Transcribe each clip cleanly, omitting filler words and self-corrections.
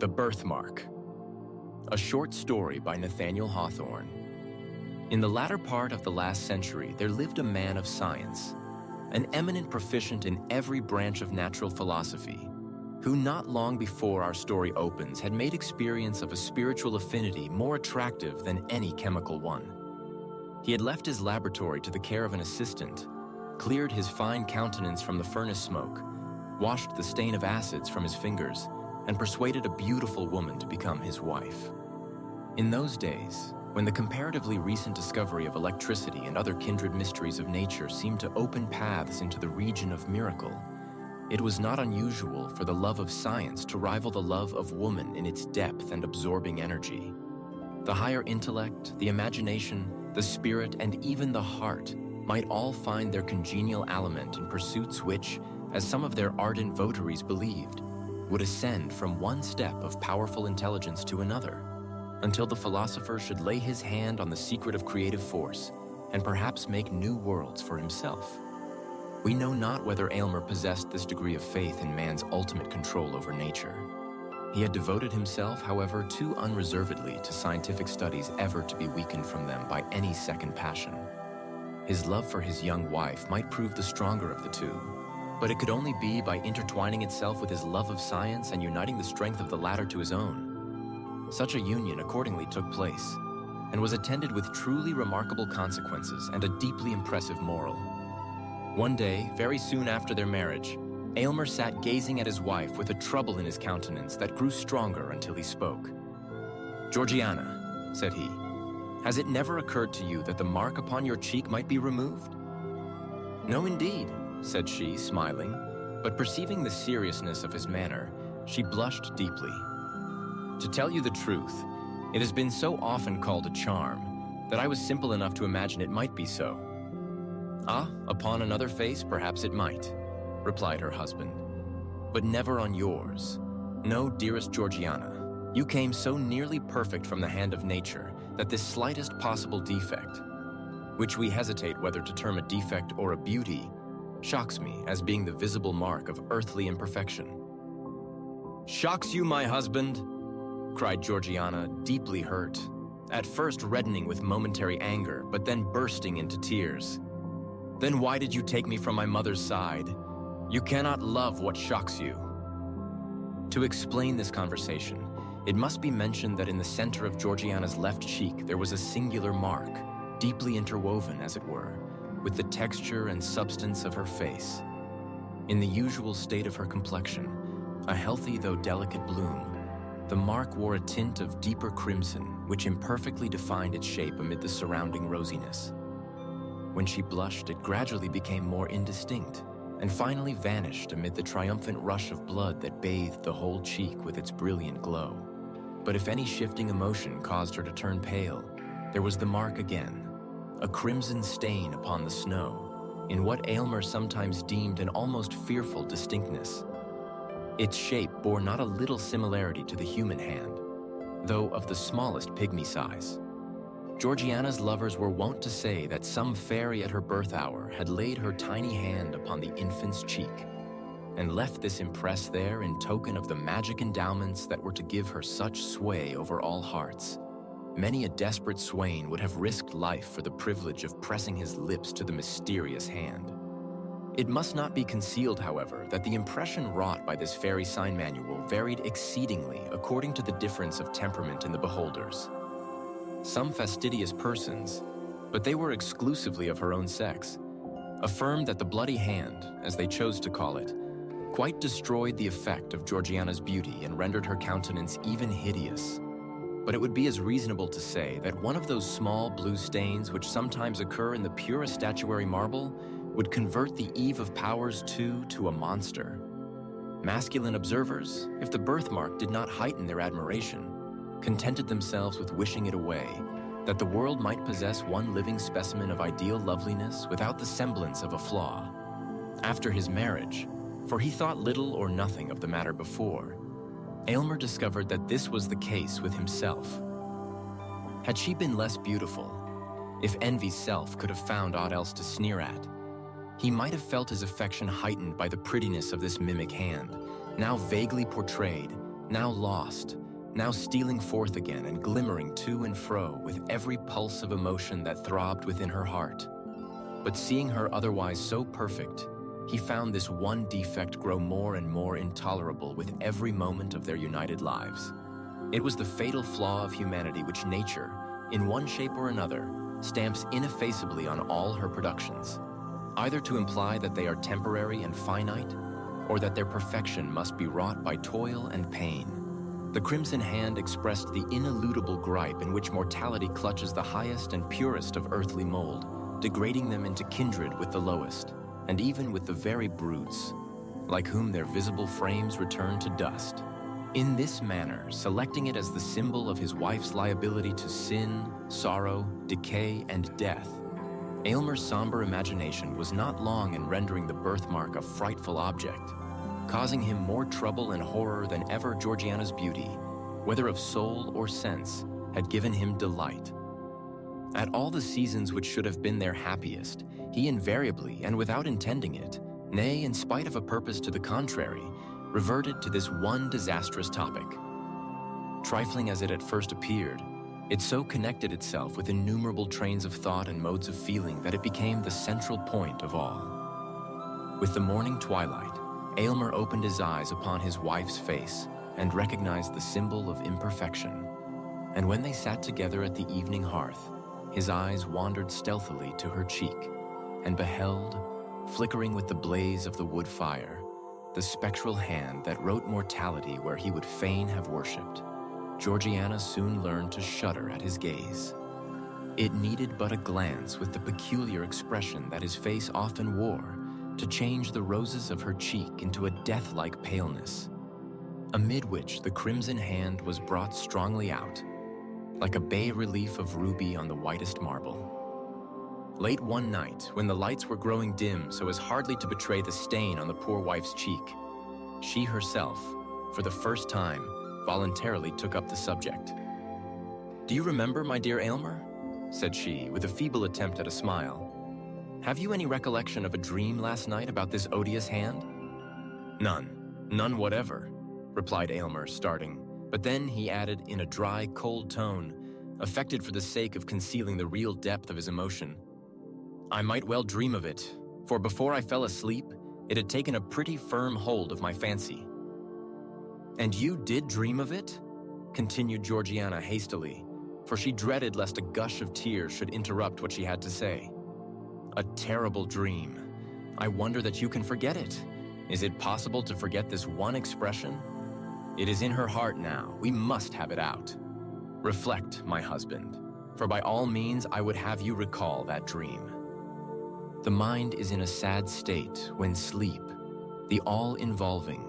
The Birthmark, a short story by Nathaniel Hawthorne. In the latter part of the last century, there lived a man of science, an eminent proficient in every branch of natural philosophy, who not long before our story opens had made experience of a spiritual affinity more attractive than any chemical one. He had left his laboratory to the care of an assistant, cleared his fine countenance from the furnace smoke, washed the stain of acids from his fingers, and persuaded a beautiful woman to become his wife. In those days, when the comparatively recent discovery of electricity and other kindred mysteries of nature seemed to open paths into the region of miracle, it was not unusual for the love of science to rival the love of woman in its depth and absorbing energy. The higher intellect, the imagination, the spirit, and even the heart might all find their congenial element in pursuits which, as some of their ardent votaries believed, would ascend from one step of powerful intelligence to another, until the philosopher should lay his hand on the secret of creative force and perhaps make new worlds for himself. We know not whether Aylmer possessed this degree of faith in man's ultimate control over nature. He had devoted himself, however, too unreservedly to scientific studies ever to be weakened from them by any second passion. His love for his young wife might prove the stronger of the two, but it could only be by intertwining itself with his love of science and uniting the strength of the latter to his own. Such a union accordingly took place, and was attended with truly remarkable consequences and a deeply impressive moral. One day, very soon after their marriage, Aylmer sat gazing at his wife with a trouble in his countenance that grew stronger until he spoke. "Georgiana," said he, "has it never occurred to you that the mark upon your cheek might be removed?" "No, indeed," said she, smiling, but perceiving the seriousness of his manner, she blushed deeply. "To tell you the truth, it has been so often called a charm that I was simple enough to imagine it might be so." "Ah, upon another face, perhaps it might," replied her husband, "but never on yours. No, dearest Georgiana, you came so nearly perfect from the hand of nature that this slightest possible defect, which we hesitate whether to term a defect or a beauty, shocks me as being the visible mark of earthly imperfection." "Shocks you, my husband?" cried Georgiana, deeply hurt, at first reddening with momentary anger, but then bursting into tears. "Then why did you take me from my mother's side? You cannot love what shocks you." To explain this conversation, it must be mentioned that in the center of Georgiana's left cheek there was a singular mark, deeply interwoven, as it were, with the texture and substance of her face. In the usual state of her complexion, a healthy though delicate bloom, the mark wore a tint of deeper crimson which imperfectly defined its shape amid the surrounding rosiness. When she blushed, it gradually became more indistinct and finally vanished amid the triumphant rush of blood that bathed the whole cheek with its brilliant glow. But if any shifting emotion caused her to turn pale, there was the mark again, a crimson stain upon the snow, in what Aylmer sometimes deemed an almost fearful distinctness. Its shape bore not a little similarity to the human hand, though of the smallest pygmy size. Georgiana's lovers were wont to say that some fairy at her birth hour had laid her tiny hand upon the infant's cheek, and left this impress there in token of the magic endowments that were to give her such sway over all hearts. Many a desperate swain would have risked life for the privilege of pressing his lips to the mysterious hand. It must not be concealed, however, that the impression wrought by this fairy sign manual varied exceedingly according to the difference of temperament in the beholders. Some fastidious persons, but they were exclusively of her own sex, affirmed that the bloody hand, as they chose to call it, quite destroyed the effect of Georgiana's beauty and rendered her countenance even hideous. But it would be as reasonable to say that one of those small blue stains which sometimes occur in the purest statuary marble would convert the Eve of Powers to a monster. Masculine observers, if the birthmark did not heighten their admiration, contented themselves with wishing it away, that the world might possess one living specimen of ideal loveliness without the semblance of a flaw. After his marriage, for he thought little or nothing of the matter before, Aylmer discovered that this was the case with himself. Had she been less beautiful, if envy's self could have found aught else to sneer at, he might have felt his affection heightened by the prettiness of this mimic hand, now vaguely portrayed, now lost, now stealing forth again and glimmering to and fro with every pulse of emotion that throbbed within her heart. But seeing her otherwise so perfect, he found this one defect grow more and more intolerable with every moment of their united lives. It was the fatal flaw of humanity which nature, in one shape or another, stamps ineffaceably on all her productions, either to imply that they are temporary and finite, or that their perfection must be wrought by toil and pain. The crimson hand expressed the ineludible gripe in which mortality clutches the highest and purest of earthly mold, degrading them into kindred with the lowest, and even with the very brutes, like whom their visible frames return to dust. In this manner, selecting it as the symbol of his wife's liability to sin, sorrow, decay, and death, Aylmer's somber imagination was not long in rendering the birthmark a frightful object, causing him more trouble and horror than ever Georgiana's beauty, whether of soul or sense, had given him delight. At all the seasons which should have been their happiest, he invariably, and without intending it, nay, in spite of a purpose to the contrary, reverted to this one disastrous topic. Trifling as it at first appeared, it so connected itself with innumerable trains of thought and modes of feeling that it became the central point of all. With the morning twilight, Aylmer opened his eyes upon his wife's face and recognized the symbol of imperfection. And when they sat together at the evening hearth, his eyes wandered stealthily to her cheek and beheld, flickering with the blaze of the wood fire, the spectral hand that wrote mortality where he would fain have worshipped. Georgiana soon learned to shudder at his gaze. It needed but a glance with the peculiar expression that his face often wore to change the roses of her cheek into a death-like paleness, amid which the crimson hand was brought strongly out, like a bas-relief of ruby on the whitest marble. Late one night, when the lights were growing dim so as hardly to betray the stain on the poor wife's cheek, she herself, for the first time, voluntarily took up the subject. "Do you remember, my dear Aylmer?" said she, with a feeble attempt at a smile. "Have you any recollection of a dream last night about this odious hand?" None whatever," replied Aylmer, starting, but then he added in a dry, cold tone, affected for the sake of concealing the real depth of his emotion, "I might well dream of it, for before I fell asleep, it had taken a pretty firm hold of my fancy." "And you did dream of it?" continued Georgiana hastily, for she dreaded lest a gush of tears should interrupt what she had to say. "A terrible dream. I wonder that you can forget it. Is it possible to forget this one expression? It is in her heart now. We must have it out. Reflect, my husband, for by all means I would have you recall that dream." The mind is in a sad state when sleep, the all-involving,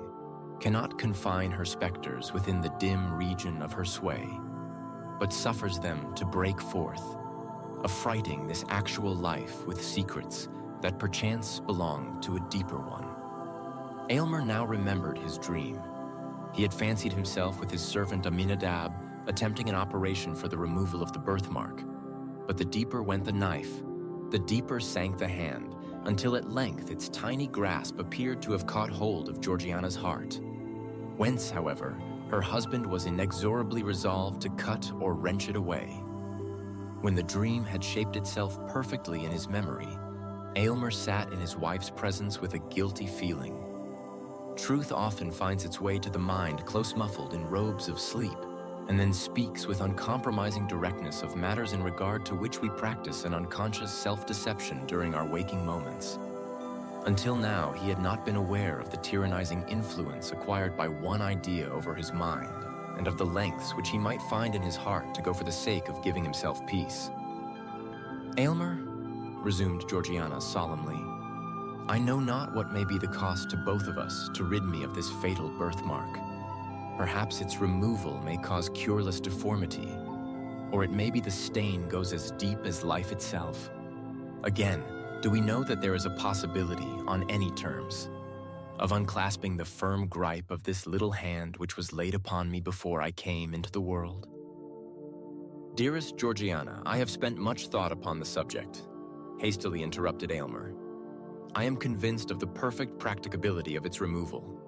cannot confine her specters within the dim region of her sway, but suffers them to break forth, affrighting this actual life with secrets that perchance belong to a deeper one. Aylmer now remembered his dream. He had fancied himself with his servant Aminadab attempting an operation for the removal of the birthmark, but the deeper went the knife, the deeper sank the hand, until at length its tiny grasp appeared to have caught hold of Georgiana's heart, whence, however, her husband was inexorably resolved to cut or wrench it away. When the dream had shaped itself perfectly in his memory, Aylmer sat in his wife's presence with a guilty feeling. Truth often finds its way to the mind close muffled in robes of sleep, and then speaks with uncompromising directness of matters in regard to which we practice an unconscious self-deception during our waking moments. Until now, he had not been aware of the tyrannizing influence acquired by one idea over his mind, and of the lengths which he might find in his heart to go for the sake of giving himself peace. "Aylmer," resumed Georgiana solemnly, "I know not what may be the cost to both of us to rid me of this fatal birthmark. Perhaps its removal may cause cureless deformity, or it may be the stain goes as deep as life itself. Again, do we know that there is a possibility, on any terms, of unclasping the firm gripe of this little hand which was laid upon me before I came into the world?" "Dearest Georgiana, I have spent much thought upon the subject," hastily interrupted Aylmer. "I am convinced of the perfect practicability of its removal.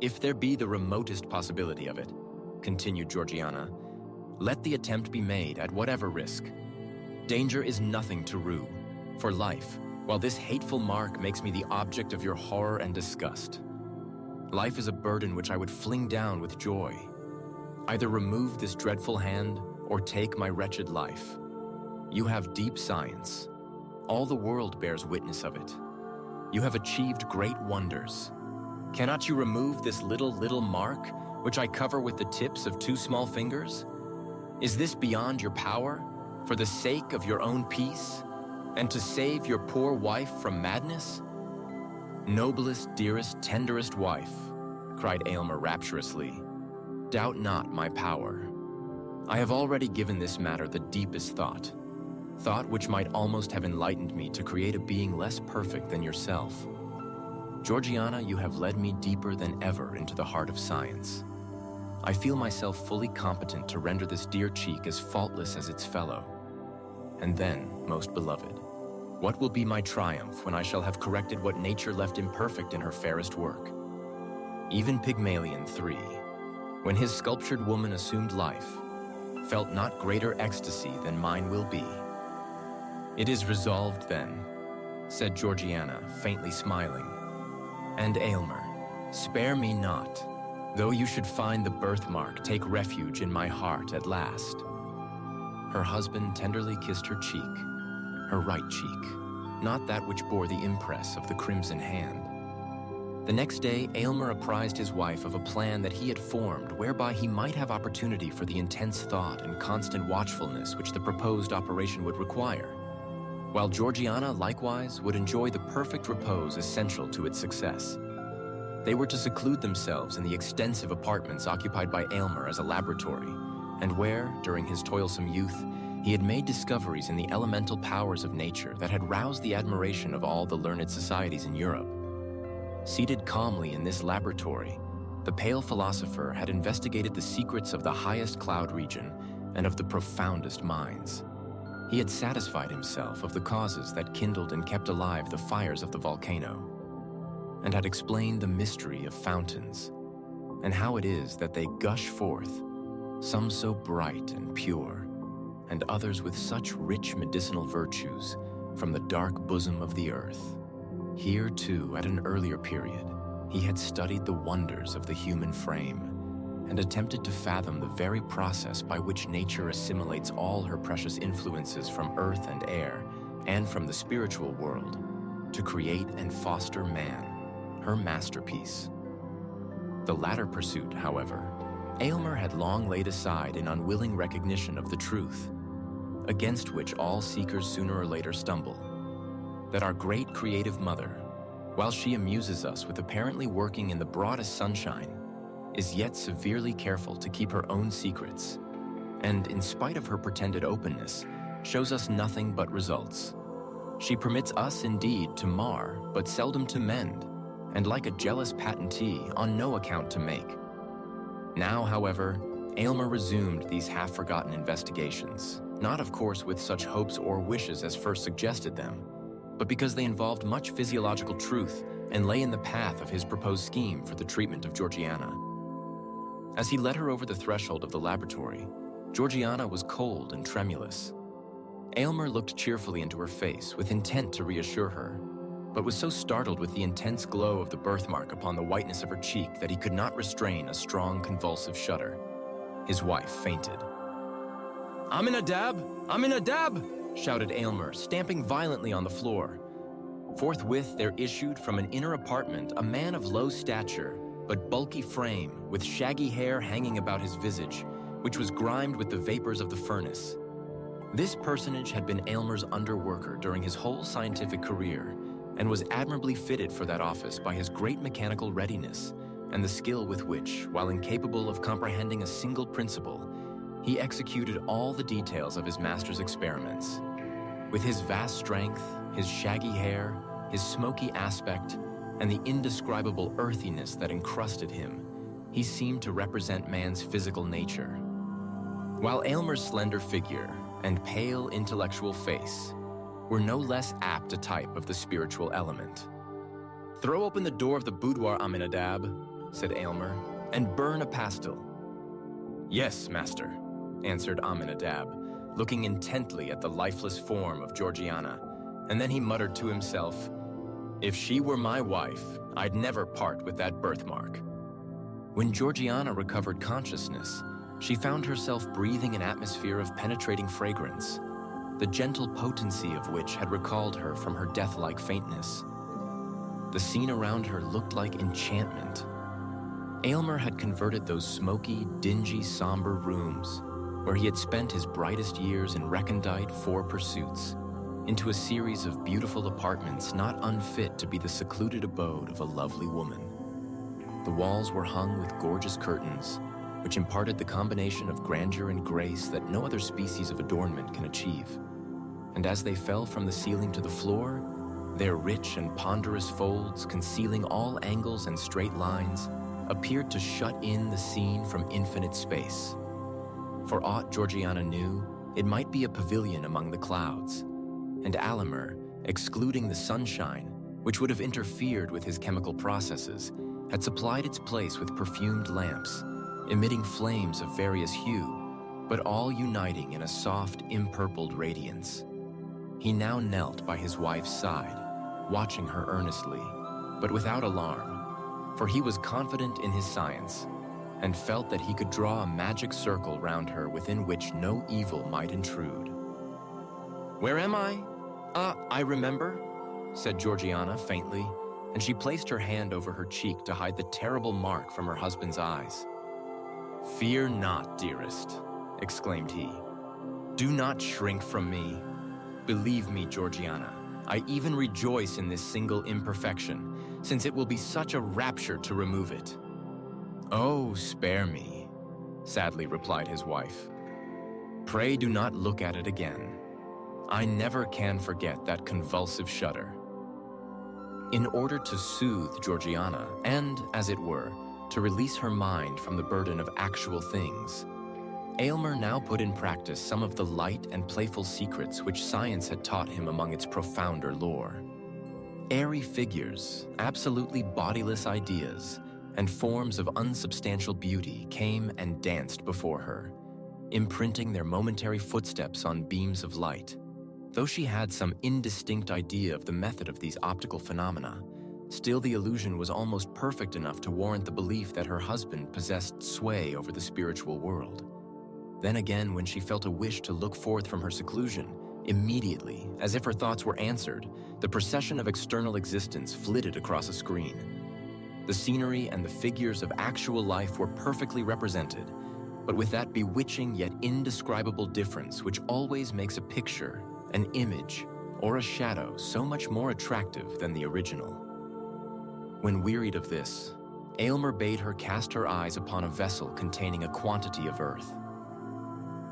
If there be the remotest possibility of it, continued Georgiana, let the attempt be made at whatever risk. Danger is nothing to rue, for life, while this hateful mark makes me the object of your horror and disgust. Life is a burden which I would fling down with joy. Either remove this dreadful hand or take my wretched life. You have deep science. All the world bears witness of it. You have achieved great wonders. Cannot you remove this little mark, which I cover with the tips of 2 small fingers? Is this beyond your power, for the sake of your own peace, and to save your poor wife from madness? Noblest, dearest, tenderest wife, cried Aylmer rapturously, doubt not my power. I have already given this matter the deepest thought which might almost have enlightened me to create a being less perfect than yourself. Georgiana, you have led me deeper than ever into the heart of science. I feel myself fully competent to render this dear cheek as faultless as its fellow. And then, most beloved, what will be my triumph when I shall have corrected what nature left imperfect in her fairest work? Even Pygmalion III, when his sculptured woman assumed life, felt not greater ecstasy than mine will be. It is resolved then, said Georgiana, faintly smiling. And Aylmer, spare me not, though you should find the birthmark take refuge in my heart at last. Her husband tenderly kissed her cheek, her right cheek, not that which bore the impress of the crimson hand. The next day, Aylmer apprised his wife of a plan that he had formed whereby he might have opportunity for the intense thought and constant watchfulness which the proposed operation would require, while Georgiana likewise would enjoy the perfect repose essential to its success. They were to seclude themselves in the extensive apartments occupied by Aylmer as a laboratory, and where, during his toilsome youth, he had made discoveries in the elemental powers of nature that had roused the admiration of all the learned societies in Europe. Seated calmly in this laboratory, the pale philosopher had investigated the secrets of the highest cloud region and of the profoundest minds. He had satisfied himself of the causes that kindled and kept alive the fires of the volcano, and had explained the mystery of fountains, and how it is that they gush forth, some so bright and pure, and others with such rich medicinal virtues, from the dark bosom of the earth. Here, too, at an earlier period, he had studied the wonders of the human frame, and attempted to fathom the very process by which nature assimilates all her precious influences from earth and air, and from the spiritual world, to create and foster man, her masterpiece. The latter pursuit, however, Aylmer had long laid aside in unwilling recognition of the truth, against which all seekers sooner or later stumble, that our great creative mother, while she amuses us with apparently working in the broadest sunshine, is yet severely careful to keep her own secrets, and in spite of her pretended openness, shows us nothing but results. She permits us indeed to mar, but seldom to mend, and like a jealous patentee, on no account to make. Now, however, Aylmer resumed these half-forgotten investigations, not of course with such hopes or wishes as first suggested them, but because they involved much physiological truth and lay in the path of his proposed scheme for the treatment of Georgiana. As he led her over the threshold of the laboratory, Georgiana was cold and tremulous. Aylmer looked cheerfully into her face with intent to reassure her, but was so startled with the intense glow of the birthmark upon the whiteness of her cheek that he could not restrain a strong convulsive shudder. His wife fainted. "I'm in a dab! I'm in a dab!" shouted Aylmer, stamping violently on the floor. Forthwith there issued from an inner apartment a man of low stature, but bulky frame, with shaggy hair hanging about his visage, which was grimed with the vapors of the furnace. This personage had been Aylmer's underworker during his whole scientific career, and was admirably fitted for that office by his great mechanical readiness, and the skill with which, while incapable of comprehending a single principle, he executed all the details of his master's experiments. With his vast strength, his shaggy hair, his smoky aspect, and the indescribable earthiness that encrusted him, he seemed to represent man's physical nature. While Aylmer's slender figure and pale intellectual face were no less apt a type of the spiritual element. "Throw open the door of the boudoir, Aminadab," said Aylmer, "and burn a pastel." "Yes, master," answered Aminadab, looking intently at the lifeless form of Georgiana, and then he muttered to himself, "If she were my wife, I'd never part with that birthmark." When Georgiana recovered consciousness, she found herself breathing an atmosphere of penetrating fragrance, the gentle potency of which had recalled her from her death-like faintness. The scene around her looked like enchantment. Aylmer had converted those smoky, dingy, somber rooms, where he had spent his brightest years in recondite 4 pursuits, into a series of beautiful apartments not unfit to be the secluded abode of a lovely woman. The walls were hung with gorgeous curtains, which imparted the combination of grandeur and grace that no other species of adornment can achieve. And as they fell from the ceiling to the floor, their rich and ponderous folds, concealing all angles and straight lines, appeared to shut in the scene from infinite space. For aught Georgiana knew, it might be a pavilion among the clouds, and Aylmer, excluding the sunshine, which would have interfered with his chemical processes, had supplied its place with perfumed lamps, emitting flames of various hue, but all uniting in a soft, impurpled radiance. He now knelt by his wife's side, watching her earnestly, but without alarm, for he was confident in his science, and felt that he could draw a magic circle round her within which no evil might intrude. "Where am I? I remember," said Georgiana faintly, and she placed her hand over her cheek to hide the terrible mark from her husband's eyes. "Fear not, dearest," exclaimed he. "Do not shrink from me. Believe me, Georgiana, I even rejoice in this single imperfection, since it will be such a rapture to remove it." "Oh, spare me," sadly replied his wife. "Pray do not look at it again. I never can forget that convulsive shudder." In order to soothe Georgiana and, as it were, to release her mind from the burden of actual things, Aylmer now put in practice some of the light and playful secrets which science had taught him among its profounder lore. Airy figures, absolutely bodiless ideas, and forms of unsubstantial beauty came and danced before her, imprinting their momentary footsteps on beams of light. Though she had some indistinct idea of the method of these optical phenomena, still the illusion was almost perfect enough to warrant the belief that her husband possessed sway over the spiritual world. Then again, when she felt a wish to look forth from her seclusion, immediately, as if her thoughts were answered, the procession of external existence flitted across a screen. The scenery and the figures of actual life were perfectly represented, but with that bewitching yet indescribable difference which always makes a picture, an image, or a shadow so much more attractive than the original. When wearied of this, Aylmer bade her cast her eyes upon a vessel containing a quantity of earth.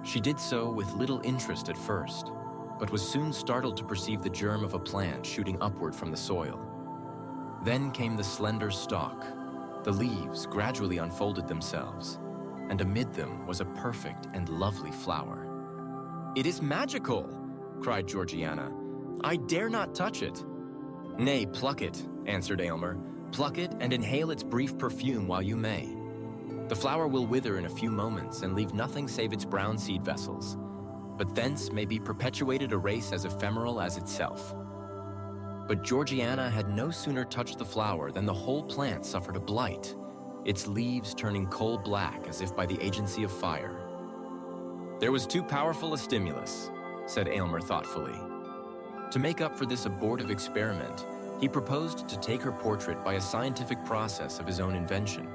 She did so with little interest at first, but was soon startled to perceive the germ of a plant shooting upward from the soil. Then came the slender stalk. The leaves gradually unfolded themselves, and amid them was a perfect and lovely flower. "It is magical!" cried Georgiana. "I dare not touch it." "Nay, pluck it," answered Aylmer. "Pluck it and inhale its brief perfume while you may. The flower will wither in a few moments and leave nothing save its brown seed vessels, but thence may be perpetuated a race as ephemeral as itself." But Georgiana had no sooner touched the flower than the whole plant suffered a blight, its leaves turning coal black as if by the agency of fire. "There was too powerful a stimulus," said Aylmer thoughtfully. To make up for this abortive experiment, he proposed to take her portrait by a scientific process of his own invention.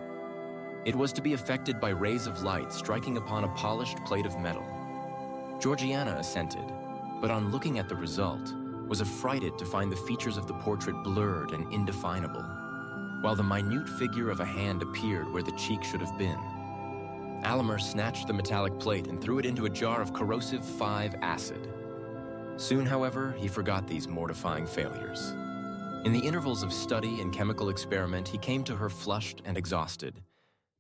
It was to be effected by rays of light striking upon a polished plate of metal. Georgiana assented, but on looking at the result, was affrighted to find the features of the portrait blurred and indefinable, while the minute figure of a hand appeared where the cheek should have been. Aylmer snatched the metallic plate and threw it into a jar of corrosive 5-acid. Soon, however, he forgot these mortifying failures. In the intervals of study and chemical experiment, he came to her flushed and exhausted,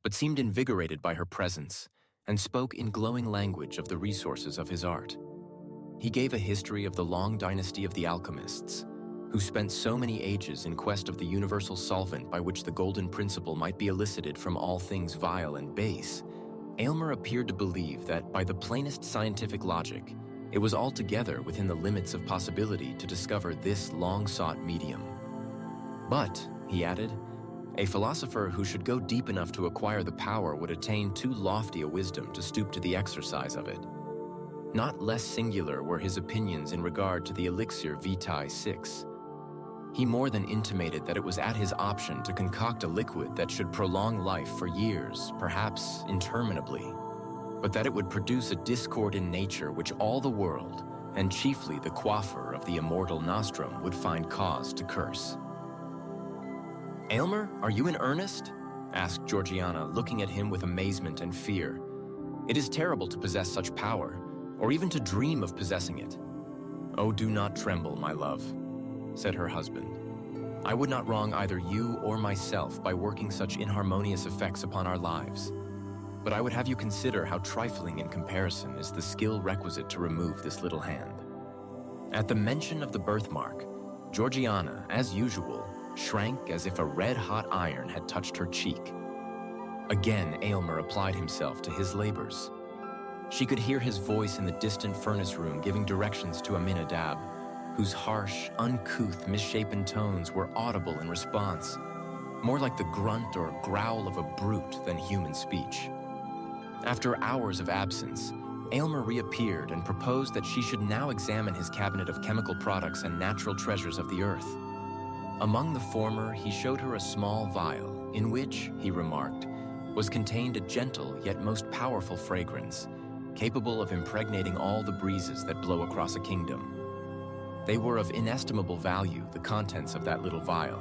but seemed invigorated by her presence, and spoke in glowing language of the resources of his art. He gave a history of the long dynasty of the alchemists, who spent so many ages in quest of the universal solvent by which the golden principle might be elicited from all things vile and base, Aylmer appeared to believe that, by the plainest scientific logic, it was altogether within the limits of possibility to discover this long-sought medium. But, he added, a philosopher who should go deep enough to acquire the power would attain too lofty a wisdom to stoop to the exercise of it. Not less singular were his opinions in regard to the elixir Vitae 6. He more than intimated that it was at his option to concoct a liquid that should prolong life for years, perhaps interminably, but that it would produce a discord in nature which all the world, and chiefly the quaffer of the immortal nostrum, would find cause to curse. "Aylmer, are you in earnest?" asked Georgiana, looking at him with amazement and fear. "It is terrible to possess such power, or even to dream of possessing it." "Oh, do not tremble, my love," said her husband. "I would not wrong either you or myself by working such inharmonious effects upon our lives. But I would have you consider how trifling in comparison is the skill requisite to remove this little hand." At the mention of the birthmark, Georgiana, as usual, shrank as if a red-hot iron had touched her cheek. Again Aylmer applied himself to his labors. She could hear his voice in the distant furnace room giving directions to Aminadab, whose harsh, uncouth, misshapen tones were audible in response, more like the grunt or growl of a brute than human speech. After hours of absence, Aylmer reappeared and proposed that she should now examine his cabinet of chemical products and natural treasures of the earth. Among the former, he showed her a small vial, in which, he remarked, was contained a gentle yet most powerful fragrance, capable of impregnating all the breezes that blow across a kingdom. They were of inestimable value, the contents of that little vial,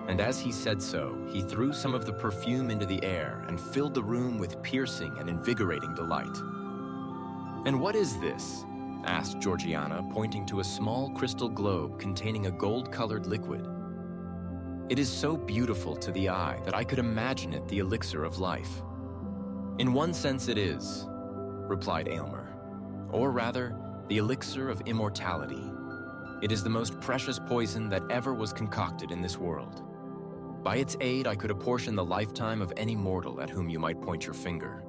and as he said so, he threw some of the perfume into the air and filled the room with piercing and invigorating delight. "And what is this?" asked Georgiana, pointing to a small crystal globe containing a gold-colored liquid. "It is so beautiful to the eye that I could imagine it the elixir of life." "In one sense it is," replied Aylmer, "or rather, the elixir of immortality. It is the most precious poison that ever was concocted in this world. By its aid, I could apportion the lifetime of any mortal at whom you might point your finger.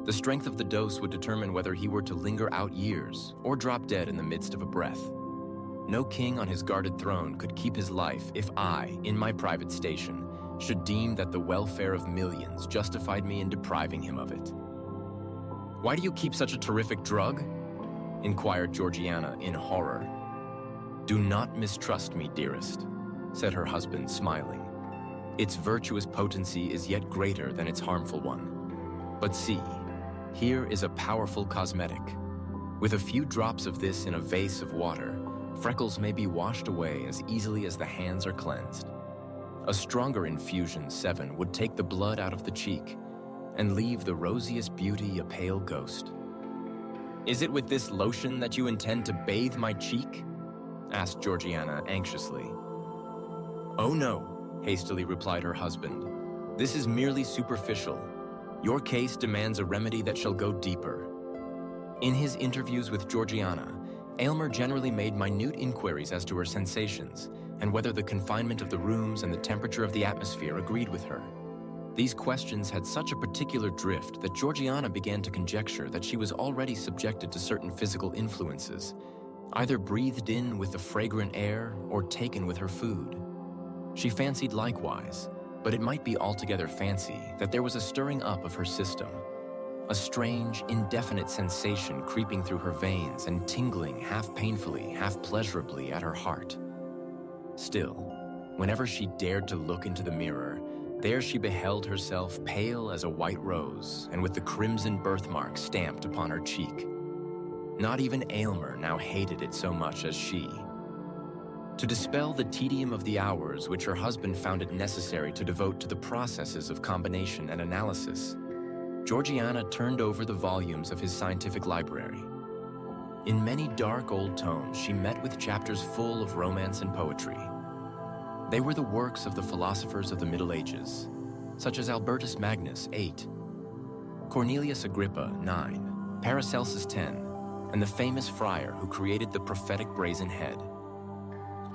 The strength of the dose would determine whether he were to linger out years or drop dead in the midst of a breath. No king on his guarded throne could keep his life if I, in my private station, should deem that the welfare of millions justified me in depriving him of it." "Why do you keep such a terrific drug?" inquired Georgiana in horror. "Do not mistrust me, dearest," said her husband, smiling. "Its virtuous potency is yet greater than its harmful one. But see, here is a powerful cosmetic. With a few drops of this in a vase of water, freckles may be washed away as easily as the hands are cleansed. A stronger infusion, 7, would take the blood out of the cheek and leave the rosiest beauty a pale ghost." "Is it with this lotion that you intend to bathe my cheek?" asked Georgiana anxiously. "Oh no," hastily replied her husband. "This is merely superficial. Your case demands a remedy that shall go deeper." In his interviews with Georgiana, Aylmer generally made minute inquiries as to her sensations and whether the confinement of the rooms and the temperature of the atmosphere agreed with her. These questions had such a particular drift that Georgiana began to conjecture that she was already subjected to certain physical influences, either breathed in with the fragrant air or taken with her food. She fancied likewise, but it might be altogether fancy, that there was a stirring up of her system, a strange, indefinite sensation creeping through her veins and tingling half painfully, half pleasurably at her heart. Still, whenever she dared to look into the mirror, there she beheld herself pale as a white rose and with the crimson birthmark stamped upon her cheek. Not even Aylmer now hated it so much as she. To dispel the tedium of the hours which her husband found it necessary to devote to the processes of combination and analysis, Georgiana turned over the volumes of his scientific library. In many dark old tomes, she met with chapters full of romance and poetry. They were the works of the philosophers of the Middle Ages, such as Albertus Magnus, 8, Cornelius Agrippa, 9, Paracelsus, 10, and the famous friar who created the prophetic brazen head.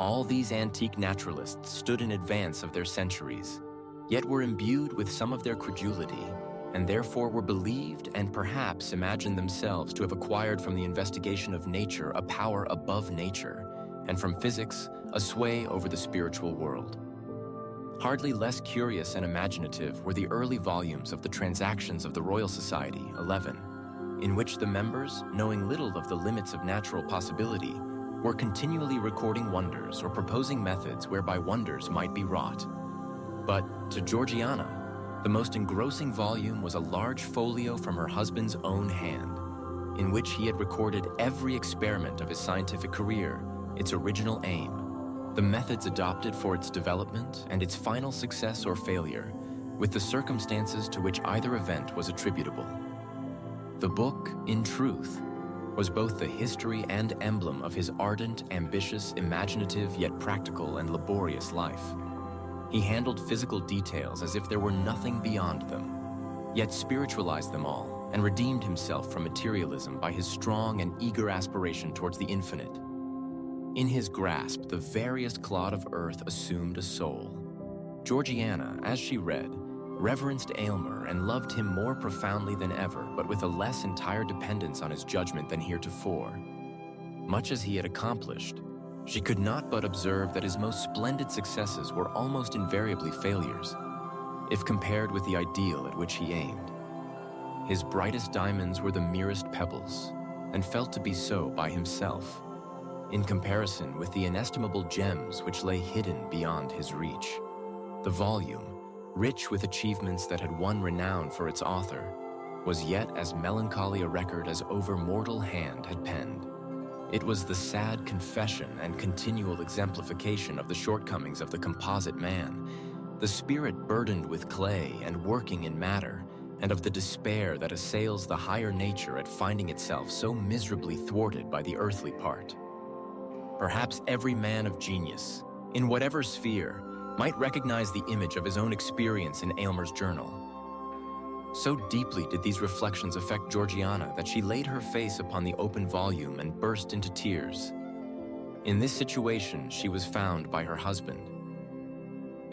All these antique naturalists stood in advance of their centuries, yet were imbued with some of their credulity, and therefore were believed and perhaps imagined themselves to have acquired from the investigation of nature a power above nature, and from physics a sway over the spiritual world. Hardly less curious and imaginative were the early volumes of the Transactions of the Royal Society, 11, in which the members, knowing little of the limits of natural possibility, were continually recording wonders or proposing methods whereby wonders might be wrought. But to Georgiana, the most engrossing volume was a large folio from her husband's own hand, in which he had recorded every experiment of his scientific career, its original aim, the methods adopted for its development, and its final success or failure, with the circumstances to which either event was attributable. The book, in truth, was both the history and emblem of his ardent, ambitious, imaginative, yet practical and laborious life. He handled physical details as if there were nothing beyond them, yet spiritualized them all and redeemed himself from materialism by his strong and eager aspiration towards the infinite. In his grasp, the veriest clod of earth assumed a soul. Georgiana, as she read, reverenced Aylmer and loved him more profoundly than ever, but with a less entire dependence on his judgment than heretofore. Much as he had accomplished, she could not but observe that his most splendid successes were almost invariably failures, if compared with the ideal at which he aimed. His brightest diamonds were the merest pebbles, and felt to be so by himself, in comparison with the inestimable gems which lay hidden beyond his reach. The volume, rich with achievements that had won renown for its author, was yet as melancholy a record as over mortal hand had penned. It was the sad confession and continual exemplification of the shortcomings of the composite man, the spirit burdened with clay and working in matter, and of the despair that assails the higher nature at finding itself so miserably thwarted by the earthly part. Perhaps every man of genius, in whatever sphere, might recognize the image of his own experience in Aylmer's journal. So deeply did these reflections affect Georgiana that she laid her face upon the open volume and burst into tears. In this situation, she was found by her husband.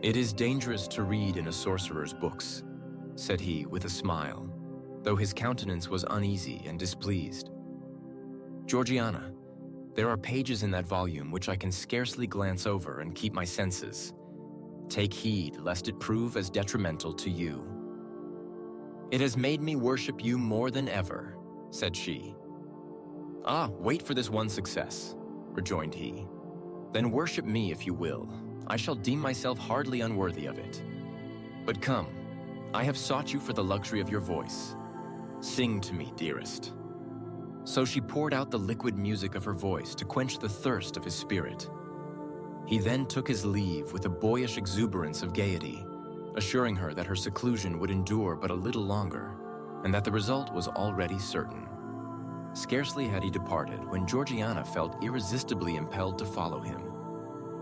"It is dangerous to read in a sorcerer's books," said he with a smile, though his countenance was uneasy and displeased. "Georgiana, there are pages in that volume which I can scarcely glance over and keep my senses. Take heed lest it prove as detrimental to you." "It has made me worship you more than ever," said she. "Ah, wait for this one success," rejoined he. "Then worship me if you will. I shall deem myself hardly unworthy of it. But come, I have sought you for the luxury of your voice. Sing to me, dearest." So she poured out the liquid music of her voice to quench the thirst of his spirit. He then took his leave with a boyish exuberance of gaiety, assuring her that her seclusion would endure but a little longer, and that the result was already certain. Scarcely had he departed when Georgiana felt irresistibly impelled to follow him.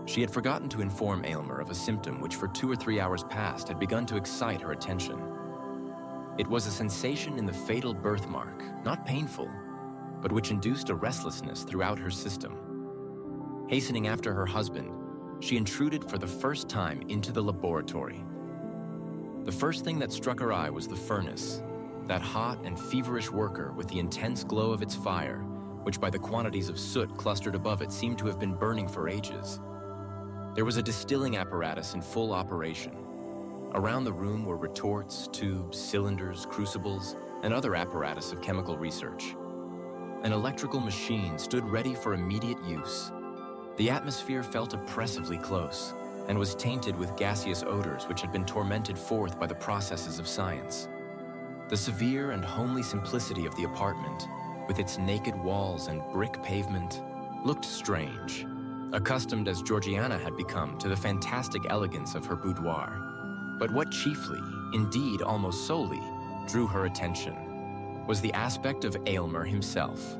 She had forgotten to inform Aylmer of a symptom which for 2 or 3 hours past had begun to excite her attention. It was a sensation in the fatal birthmark, not painful, but which induced a restlessness throughout her system. Hastening after her husband, she intruded for the first time into the laboratory. The first thing that struck her eye was the furnace, that hot and feverish worker with the intense glow of its fire, which by the quantities of soot clustered above it seemed to have been burning for ages. There was a distilling apparatus in full operation. Around the room were retorts, tubes, cylinders, crucibles, and other apparatus of chemical research. An electrical machine stood ready for immediate use. The atmosphere felt oppressively close and was tainted with gaseous odors which had been tormented forth by the processes of science. The severe and homely simplicity of the apartment, with its naked walls and brick pavement, looked strange, accustomed as Georgiana had become to the fantastic elegance of her boudoir. But what chiefly, indeed almost solely, drew her attention was the aspect of Aylmer himself.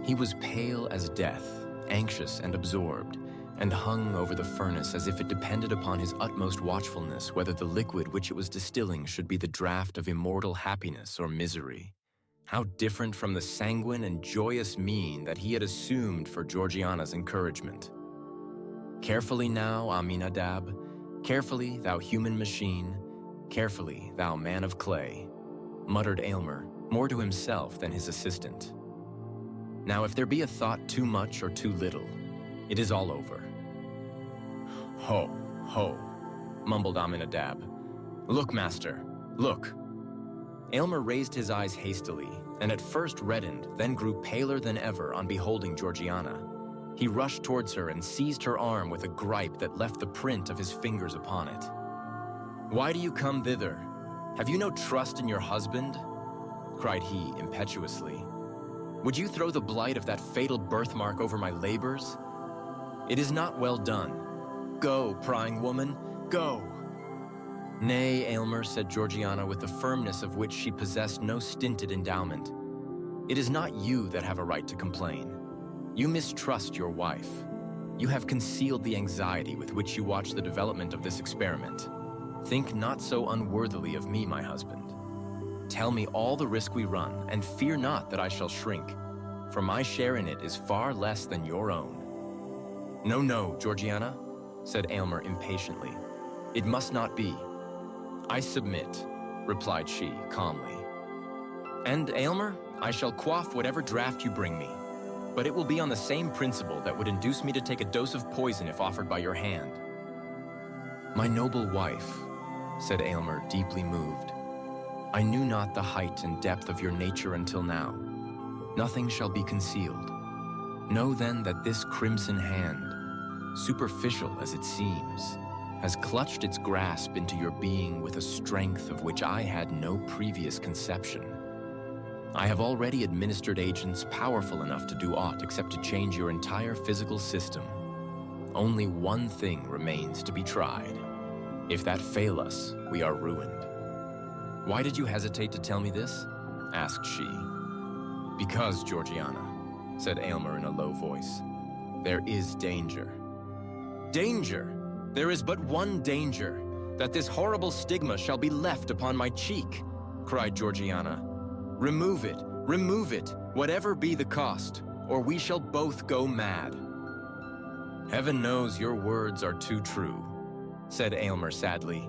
He was pale as death, anxious and absorbed, and hung over the furnace as if it depended upon his utmost watchfulness whether the liquid which it was distilling should be the draught of immortal happiness or misery. How different from the sanguine and joyous mien that he had assumed for Georgiana's encouragement. Carefully now, Aminadab, carefully, thou human machine, carefully, thou man of clay, muttered Aylmer, more to himself than his assistant. Now if there be a thought too much or too little, it is all over. Ho, ho, mumbled Aminadab. Look, master, look. Aylmer raised his eyes hastily, and at first reddened, then grew paler than ever on beholding Georgiana. He rushed towards her and seized her arm with a gripe that left the print of his fingers upon it. Why do you come thither? Have you no trust in your husband? Cried he impetuously. Would you throw the blight of that fatal birthmark over my labors? It is not well done. Go, prying woman, go. Nay, Aylmer, said Georgiana with the firmness of which she possessed no stinted endowment. It is not you that have a right to complain. You mistrust your wife. You have concealed the anxiety with which you watch the development of this experiment. Think not so unworthily of me, my husband. Tell me all the risk we run, and fear not that I shall shrink, for my share in it is far less than your own. No, no, Georgiana, said Aylmer impatiently. It must not be. I submit, replied she calmly. And, Aylmer, I shall quaff whatever draught you bring me, but it will be on the same principle that would induce me to take a dose of poison if offered by your hand. My noble wife, said Aylmer, deeply moved, I knew not the height and depth of your nature until now. Nothing shall be concealed. Know then that this crimson hand, superficial as it seems, has clutched its grasp into your being with a strength of which I had no previous conception. I have already administered agents powerful enough to do aught except to change your entire physical system. Only one thing remains to be tried. If that fail us, we are ruined. Why did you hesitate to tell me this? Asked she. Because, Georgiana, said Aylmer in a low voice, there is danger. Danger? There is but one danger, that this horrible stigma shall be left upon my cheek, cried Georgiana. Remove it, whatever be the cost, or we shall both go mad. Heaven knows your words are too true, said Aylmer sadly.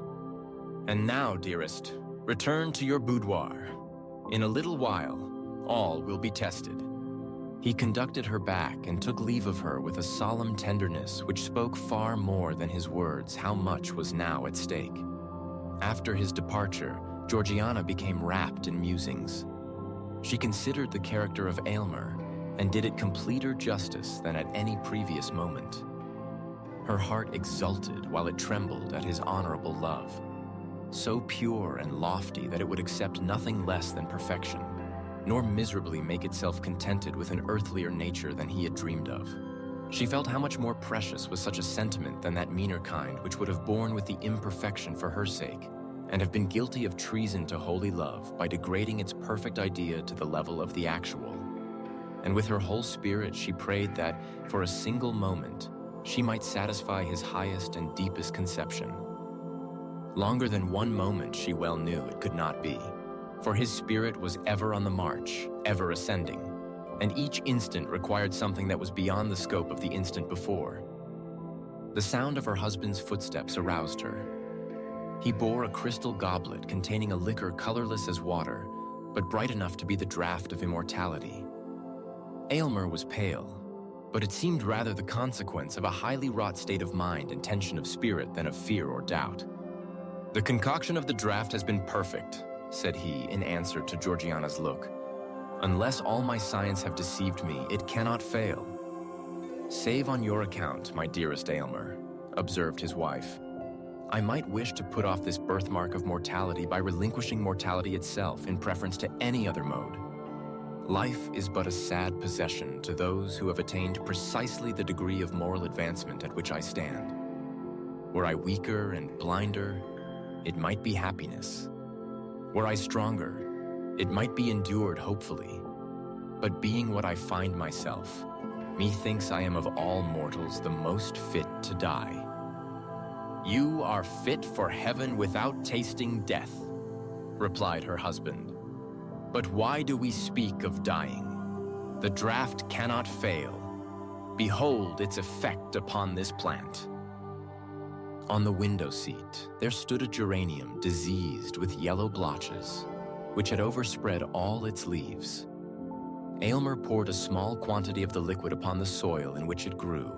And now, dearest, return to your boudoir. In a little while, all will be tested. He conducted her back and took leave of her with a solemn tenderness which spoke far more than his words how much was now at stake. After his departure, Georgiana became wrapped in musings. She considered the character of Aylmer and did it completer justice than at any previous moment. Her heart exulted while it trembled at his honorable love, so pure and lofty that it would accept nothing less than perfection, nor miserably make itself contented with an earthlier nature than he had dreamed of. She felt how much more precious was such a sentiment than that meaner kind which would have borne with the imperfection for her sake, and have been guilty of treason to holy love by degrading its perfect idea to the level of the actual. And with her whole spirit she prayed that, for a single moment, she might satisfy his highest and deepest conception. Longer than one moment she well knew it could not be, for his spirit was ever on the march, ever ascending, and each instant required something that was beyond the scope of the instant before. The sound of her husband's footsteps aroused her. He bore a crystal goblet containing a liquor colorless as water, but bright enough to be the draught of immortality. Aylmer was pale, but it seemed rather the consequence of a highly wrought state of mind and tension of spirit than of fear or doubt. The concoction of the draught has been perfect, said he in answer to Georgiana's look. Unless all my science have deceived me, it cannot fail. Save on your account, my dearest Aylmer, observed his wife. I might wish to put off this birthmark of mortality by relinquishing mortality itself in preference to any other mode. Life is but a sad possession to those who have attained precisely the degree of moral advancement at which I stand. Were I weaker and blinder, it might be happiness. Were I stronger, it might be endured hopefully. But being what I find myself, methinks I am of all mortals the most fit to die. You are fit for heaven without tasting death, replied her husband. But why do we speak of dying? The draught cannot fail. Behold its effect upon this plant." On the window seat, there stood a geranium diseased with yellow blotches, which had overspread all its leaves. Aylmer poured a small quantity of the liquid upon the soil in which it grew.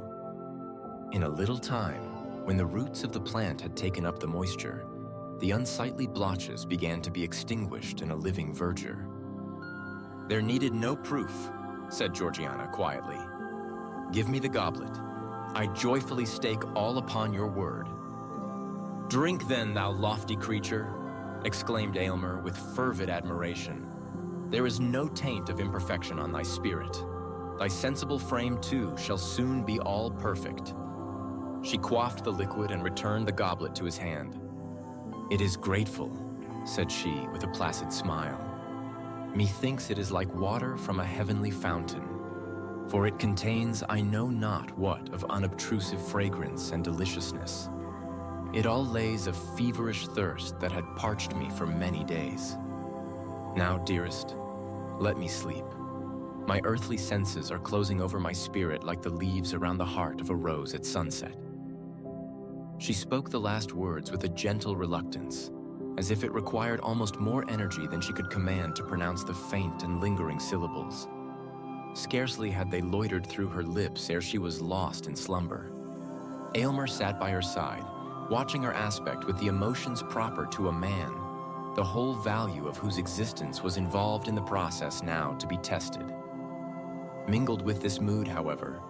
In a little time, when the roots of the plant had taken up the moisture, the unsightly blotches began to be extinguished in a living verdure. "There needed no proof," said Georgiana quietly. "Give me the goblet. I joyfully stake all upon your word." "Drink then, thou lofty creature," exclaimed Aylmer with fervid admiration. "There is no taint of imperfection on thy spirit. Thy sensible frame, too, shall soon be all perfect." She quaffed the liquid and returned the goblet to his hand. "It is grateful," said she with a placid smile. "Methinks it is like water from a heavenly fountain, for it contains I know not what of unobtrusive fragrance and deliciousness. It all lays a feverish thirst that had parched me for many days. Now, dearest, let me sleep. My earthly senses are closing over my spirit like the leaves around the heart of a rose at sunset." She spoke the last words with a gentle reluctance, as if it required almost more energy than she could command to pronounce the faint and lingering syllables. Scarcely had they loitered through her lips ere she was lost in slumber. Aylmer sat by her side, watching her aspect with the emotions proper to a man, the whole value of whose existence was involved in the process now to be tested. Mingled with this mood, however,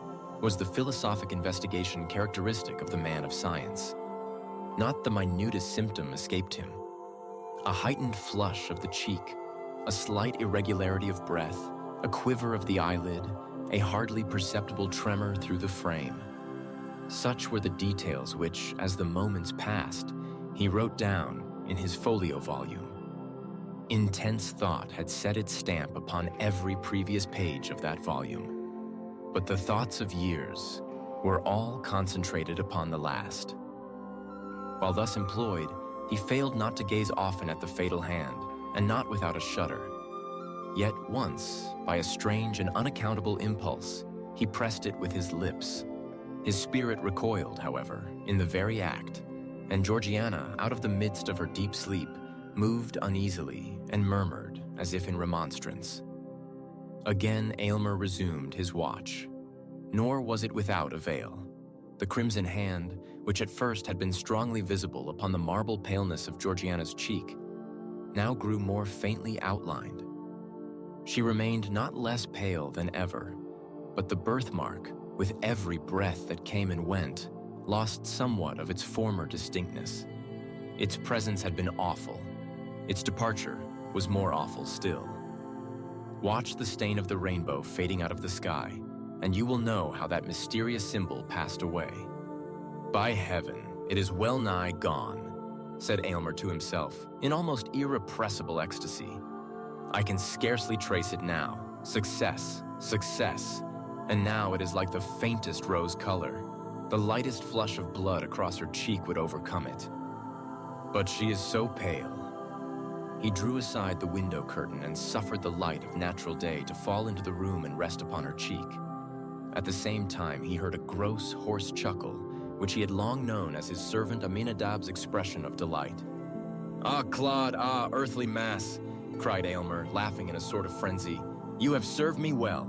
was the philosophic investigation characteristic of the man of science. Not the minutest symptom escaped him. A heightened flush of the cheek, a slight irregularity of breath, a quiver of the eyelid, a hardly perceptible tremor through the frame. Such were the details which, as the moments passed, he wrote down in his folio volume. Intense thought had set its stamp upon every previous page of that volume. But the thoughts of years were all concentrated upon the last. While thus employed, he failed not to gaze often at the fatal hand, and not without a shudder. Yet once, by a strange and unaccountable impulse, he pressed it with his lips. His spirit recoiled, however, in the very act, and Georgiana, out of the midst of her deep sleep, moved uneasily and murmured as if in remonstrance. Again Aylmer resumed his watch, nor was it without avail. The crimson hand, which at first had been strongly visible upon the marble paleness of Georgiana's cheek, now grew more faintly outlined. She remained not less pale than ever, but the birthmark, with every breath that came and went, lost somewhat of its former distinctness. Its presence had been awful. Its departure was more awful still. Watch the stain of the rainbow fading out of the sky, and you will know how that mysterious symbol passed away. "By heaven, it is well nigh gone," said Aylmer to himself, in almost irrepressible ecstasy. "I can scarcely trace it now. Success, success. And now it is like the faintest rose color. The lightest flush of blood across her cheek would overcome it. But she is so pale." He drew aside the window curtain and suffered the light of natural day to fall into the room and rest upon her cheek. At the same time, he heard a gross, hoarse chuckle, which he had long known as his servant Aminadab's expression of delight. "Ah, clod, ah, earthly mass," cried Aylmer, laughing in a sort of frenzy. "You have served me well.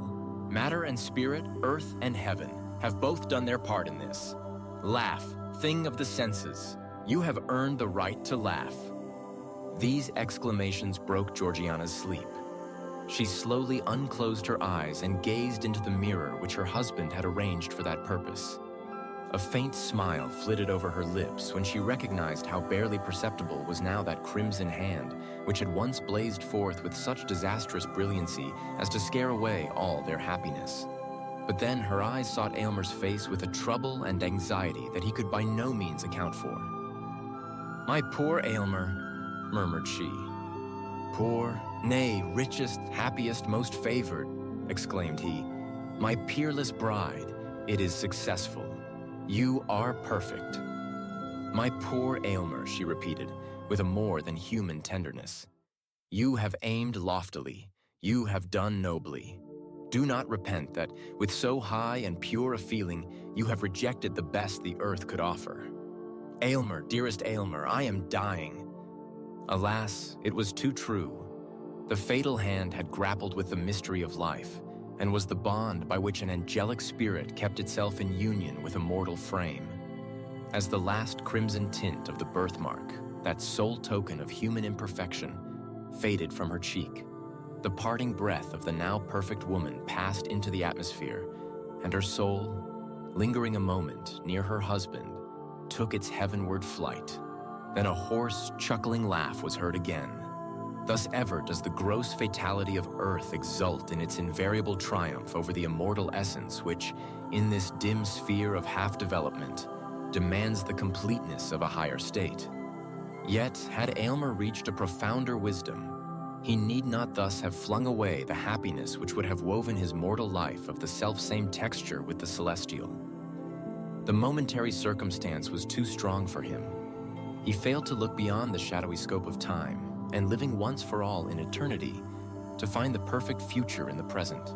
Matter and spirit, earth and heaven, have both done their part in this. Laugh, thing of the senses. You have earned the right to laugh." These exclamations broke Georgiana's sleep. She slowly unclosed her eyes and gazed into the mirror which her husband had arranged for that purpose. A faint smile flitted over her lips when she recognized how barely perceptible was now that crimson hand which had once blazed forth with such disastrous brilliancy as to scare away all their happiness. But then her eyes sought Aylmer's face with a trouble and anxiety that he could by no means account for. "My poor Aylmer," murmured she. "Poor, nay, richest, happiest, most favored," exclaimed he. "My peerless bride, it is successful. You are perfect." "My poor Aylmer," she repeated, with a more than human tenderness. "You have aimed loftily. You have done nobly. Do not repent that, with so high and pure a feeling, you have rejected the best the earth could offer. Aylmer, dearest Aylmer, I am dying. Alas, it was too true. The fatal hand had grappled with the mystery of life, and was the bond by which an angelic spirit kept itself in union with a mortal frame. As the last crimson tint of the birthmark, that sole token of human imperfection, faded from her cheek, the parting breath of the now perfect woman passed into the atmosphere, and her soul, lingering a moment near her husband, took its heavenward flight. Then a hoarse, chuckling laugh was heard again. Thus ever does the gross fatality of earth exult in its invariable triumph over the immortal essence which, in this dim sphere of half-development, demands the completeness of a higher state. Yet, had Aylmer reached a profounder wisdom, he need not thus have flung away the happiness which would have woven his mortal life of the selfsame texture with the celestial. The momentary circumstance was too strong for him. He failed to look beyond the shadowy scope of time, and living once for all in eternity, to find the perfect future in the present.